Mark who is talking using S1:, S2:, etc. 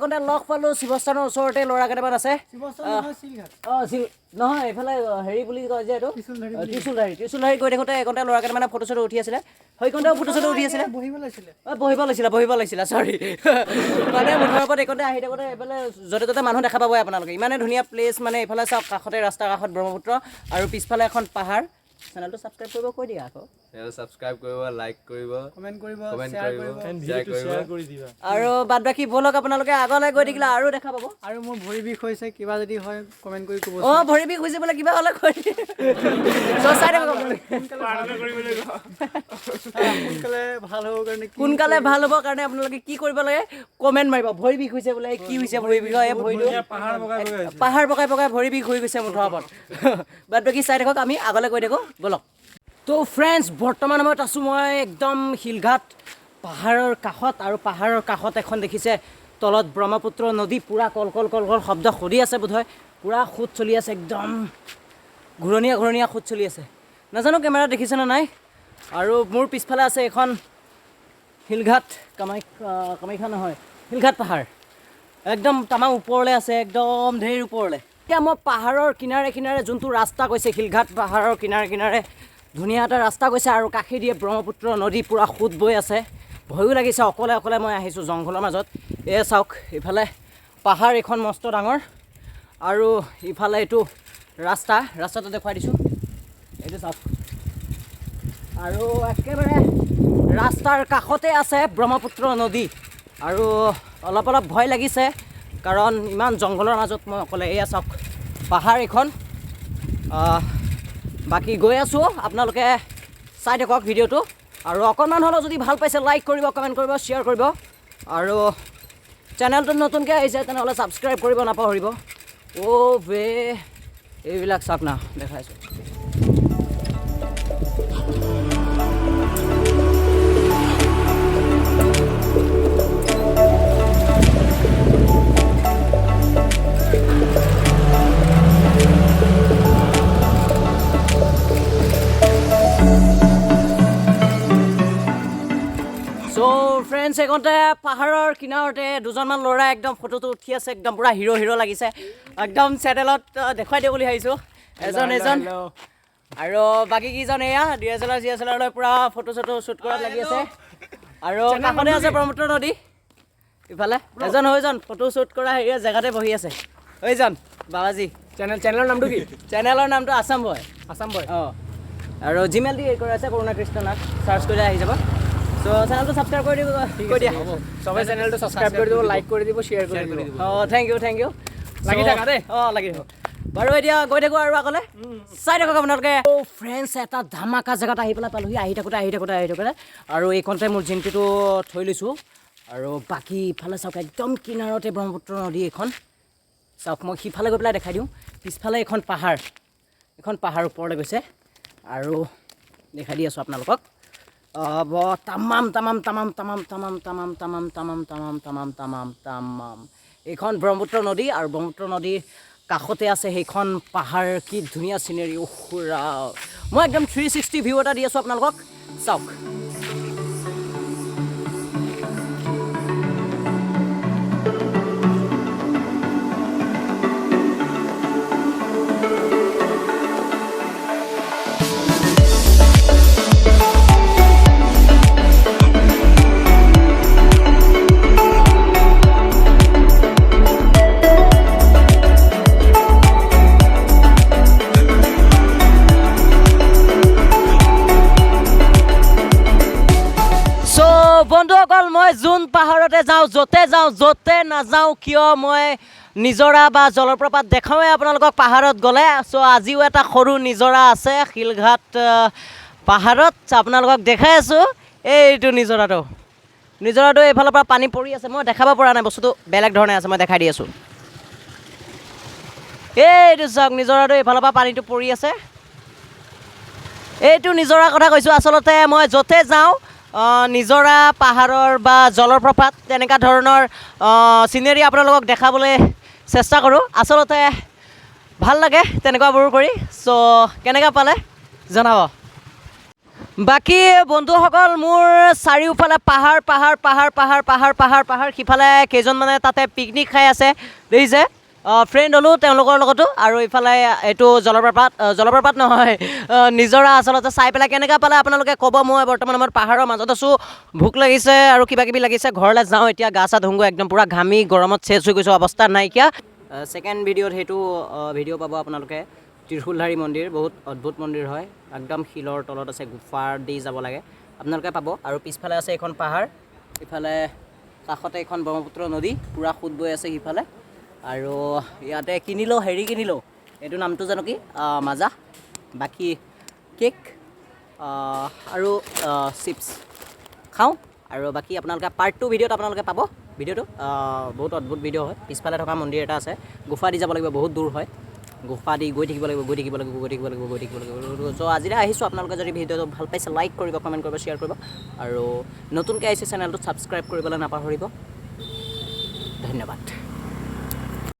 S1: একোটা লগ পালোঁ শিৱস্থানৰ ওচৰতে ল'ৰা কেইটামান আছে নহয় এইফালে হেৰি বুলি কয় যে এইটো ত্ৰিশুলধাৰী গৈ থাকোঁতে একোটা ল'ৰা কেইটামানে ফটো চটো উঠি আছিলে সেইকণতেও ফটো চটো উঠি আছিলে বহিব লাগিছিলে চৰি মানে মুঠৰ ওপৰত এইকণতে আহি থাকোঁতে এইফালে য'তে ত'তে মানুহ দেখা পাবই আপোনালোকে ইমানে ধুনীয়া প্লেচ মানে এইফালে চাওক কাষতে ৰাস্তাৰ কাষত ব্ৰহ্মপুত্ৰ আৰু পিছফালে এখন পাহাৰ চেনেলটো ছাবস্ক্ৰাইব কৰিব কৈ দিয়া আকৌ
S2: ছাবস্ক্ৰাইব কৰিব লাইক কৰিব কমেণ্ট কৰিব
S3: শ্বেয়াৰ কৰি দিবা
S1: আৰু বাদ বাকী বলক আপোনালোকে আগলৈ গৈ থাকিলে আৰু দেখা পাব
S4: আৰু মোৰ ভৰি বিষ হৈছে কিবা যদি হয় কমেণ্ট কৰি ক'ব
S1: অঁ ভৰি বিষ হৈছে বোলে কিবা হ'লে কৈ চাই থাকক সোনকালে ভাল হ'বৰ কাৰণে আপোনালোকে কি কৰিব লাগে কমেণ্ট মাৰিব ভৰি বিষ হৈছে বোলে কি হৈছে ভৰি বিষ হয় ভৰিটো পাহাৰ পকাই ভৰি বিষ হৈ গৈছে মুঠৰ ওপৰত বাদ বাকী চাই থাকক আমি আগলৈ গৈ থাকোঁ বলক তো ফ্ৰেণ্ডছ বৰ্তমান সময়ত আছোঁ মই একদম শিলঘাট পাহাৰৰ কাষত আৰু পাহাৰৰ কাষত এখন দেখিছে তলত ব্ৰহ্মপুত্ৰ নদী পূৰা কল শব্দ সৰি আছে বোধহয় পূৰা সোঁত চলি আছে একদম ঘূৰণীয়া সোঁত চলি আছে নাজানো কেমেৰা দেখিছেনে নাই আৰু মোৰ পিছফালে আছে এখন শিলঘাট কামাখ্যা নহয় শিলঘাট পাহাৰ একদম তামাম ওপৰলৈ আছে একদম ঢেৰ ওপৰলৈ এতিয়া মই পাহাৰৰ কিনাৰে যোনটো ৰাস্তা গৈছে শিলঘাট পাহাৰৰ কিনাৰে ধুনীয়া এটা ৰাস্তা গৈছে আৰু কাষেদিয়ে ব্ৰহ্মপুত্ৰ নদী পূৰা সোঁত বৈ আছে ভয়ো লাগিছে অকলে মই আহিছোঁ জংঘলৰ মাজত চাওক ইফালে পাহাৰ এখন মস্ত ডাঙৰ আৰু ইফালে এইটো ৰাস্তাটো দেখুৱাই দিছোঁ এইটো চাওক আৰু একেবাৰে ৰাস্তাৰ কাষতে আছে ব্ৰহ্মপুত্ৰ নদী আৰু অলপ ভয় লাগিছে কাৰণ ইমান জংঘলৰ মাজত মই অকলে এয়া চাওক পাহাৰ এখন বাকী গৈ আছোঁ আপোনালোকে চাই থাকক ভিডিঅ'টো আৰু অকণমান হ'লেও যদি ভাল পাইছে লাইক কৰিব কমেণ্ট কৰিব শ্বেয়াৰ কৰিব আৰু চেনেলটো নতুনকৈ আহিছে তেনেহ'লে ছাবস্ক্ৰাইব কৰিব নাপাহৰিব এইবিলাক চাওক না দেখাইছোঁ ফ্ৰেণ্ডছ এইকণতে পাহাৰৰ কিনাৰতে দুজনমান ল'ৰা একদম ফটোটো উঠি আছে একদম পূৰা হিৰ' লাগিছে একদম চেনেলত দেখুৱাই দিওঁ বুলি ভাবিছোঁ এজন আৰু বাকী কেইজন এয়া DSLR লৈ পূৰা ফটো চটো শ্বুট কৰাত লাগি আছে আৰু কাষতে আছে ব্ৰহ্মপুত্ৰ নদী ইফালে এজন ফটো শ্বুট কৰা হেৰি জেগাতে বহি আছে এইজন বাবাজী
S4: চেনেলৰ নামটো কি
S1: চেনেলৰ নামটো আছাম বয় অঁ আৰু জিমেইল দি কৰা আছে কৰুণা কৃষ্ণ নাথ চাৰ্চ কৰিলে আহি যাব চ' চেনেলটো ছাবস্ক্ৰাইব কৰি দিব কৈ দিয়া
S4: সবে চেনেলটো ছাবস্ক্ৰাইব কৰি দিব লাইক কৰি দিব শ্বেয়াৰ কৰি দিব
S1: অঁ থেংক ইউ
S4: লাগি থাকা দেই
S1: লাগি থাকক বাৰু এতিয়া গৈ থাকোঁ আৰু আগলৈ চাই থাকক আপোনালোকে ফ্ৰেণ্ডছ এটা ধামাকা জেগাত আহি পেলাই পালোহি আহি থাকোঁতে আৰু এইকণতে মোৰ জিনটিটো থৈ লৈছোঁ আৰু বাকী ইফালে চাওক একদম কিনাৰতে ব্ৰহ্মপুত্ৰ নদী এখন চাওক মই সিফালে গৈ পেলাই দেখাই দিওঁ পিছফালে এখন পাহাৰ ওপৰলৈ গৈছে আৰু দেখাই দি আছোঁ আপোনালোকক এইখন ব্ৰহ্মপুত্ৰ নদী আৰু ব্ৰহ্মপুত্ৰ নদীৰ কাষতে আছে সেইখন পাহাৰ কি ধুনীয়া চিনেৰী মই একদম 360 ভিউ এটা দি আছোঁ আপোনালোকক চাওক বন্ধুসকল মই যোন পাহাৰতে যাওঁ য'তে নাযাওঁ কিয় মই নিজৰা বা জলপ্ৰপাত দেখাওঁৱে আপোনালোকক পাহাৰত গ'লে চ' আজিও এটা সৰু নিজৰা আছে শিলঘাট পাহাৰত আপোনালোকক দেখাই আছোঁ এইটো নিজৰাটো এইফালৰ পৰা পানী পৰি আছে মই দেখাব পৰা নাই বস্তুটো বেলেগ ধৰণে আছে মই দেখাই দি আছোঁ এইটো চাওক নিজৰাটো এইফালৰ পৰা পানীটো পৰি আছে এইটো নিজৰাৰ কথা কৈছোঁ আচলতে মই য'তে যাওঁ নিজৰা পাহাৰৰ বা জলপ্ৰপাত তেনেকুৱা ধৰণৰ চিনেৰী আপোনালোকক দেখাবলৈ চেষ্টা কৰোঁ আচলতে ভাল লাগে তেনেকুৱাবোৰ কৰি চ' কেনেকৈ পালে জনাব বাকী বন্ধুসকল মোৰ চাৰিওফালে পাহাৰ পাহাৰ পাহাৰ পাহাৰ পাহাৰ পাহাৰ পাহাৰ সিফালে কেইজনমানে তাতে পিকনিক খাই আছে দেখিছে ফ্ৰেণ্ড হ'লোঁ তেওঁলোকৰ লগতো আৰু ইফালে এইটো জলপ্ৰপাত নহয় নিজৰা আচলতে চাই পেলাই কেনেকুৱা পালে আপোনালোকে ক'ব মই বৰ্তমান সময়ত পাহাৰৰ মাজত আছোঁ ভোক লাগিছে আৰু কিবা কিবি লাগিছে ঘৰলৈ যাওঁ এতিয়া গা চা ধুংগৈ একদম পূৰা ঘামি গৰমত চেচ হৈ গৈছোঁ অৱস্থা নাইকিয়া ছেকেণ্ড ভিডিঅ'ত সেইটো ভিডিঅ' পাব আপোনালোকে ত্ৰিশূলধাৰী মন্দিৰ বহুত অদ্ভুত মন্দিৰ হয় একদম শিলৰ তলত আছে গুফাৰ দি যাব লাগে আপোনালোকে পাব আৰু পিছফালে আছে এখন পাহাৰ ইফালে কাষতে এখন ব্ৰহ্মপুত্ৰ নদী পূৰা সোঁত বৈ আছে সিফালে আৰু ইয়াতে কিনিলোঁ এইটো নামটো জানো কি মাজা বাকী কেক আৰু চিপছ খাওঁ আৰু বাকী আপোনালোকে পাৰ্ট 2 ভিডিঅ'ত আপোনালোকে পাব ভিডিঅ'টো বহুত অদ্ভুত ভিডিঅ' হয় পিছফালে থকা মন্দিৰ এটা আছে গুফা দি যাব লাগিব বহুত দূৰ হয় গুফা দি গৈ থাকিব লাগিব চ' আজিলৈ আহিছোঁ আপোনালোকে যদি ভিডিঅ'টো ভাল পাইছে লাইক কৰিব কমেণ্ট কৰিব শ্বেয়াৰ কৰিব আৰু নতুনকৈ আহিছে চেনেলটো ছাবস্ক্ৰাইব কৰিবলৈ নাপাহৰিব ধন্যবাদ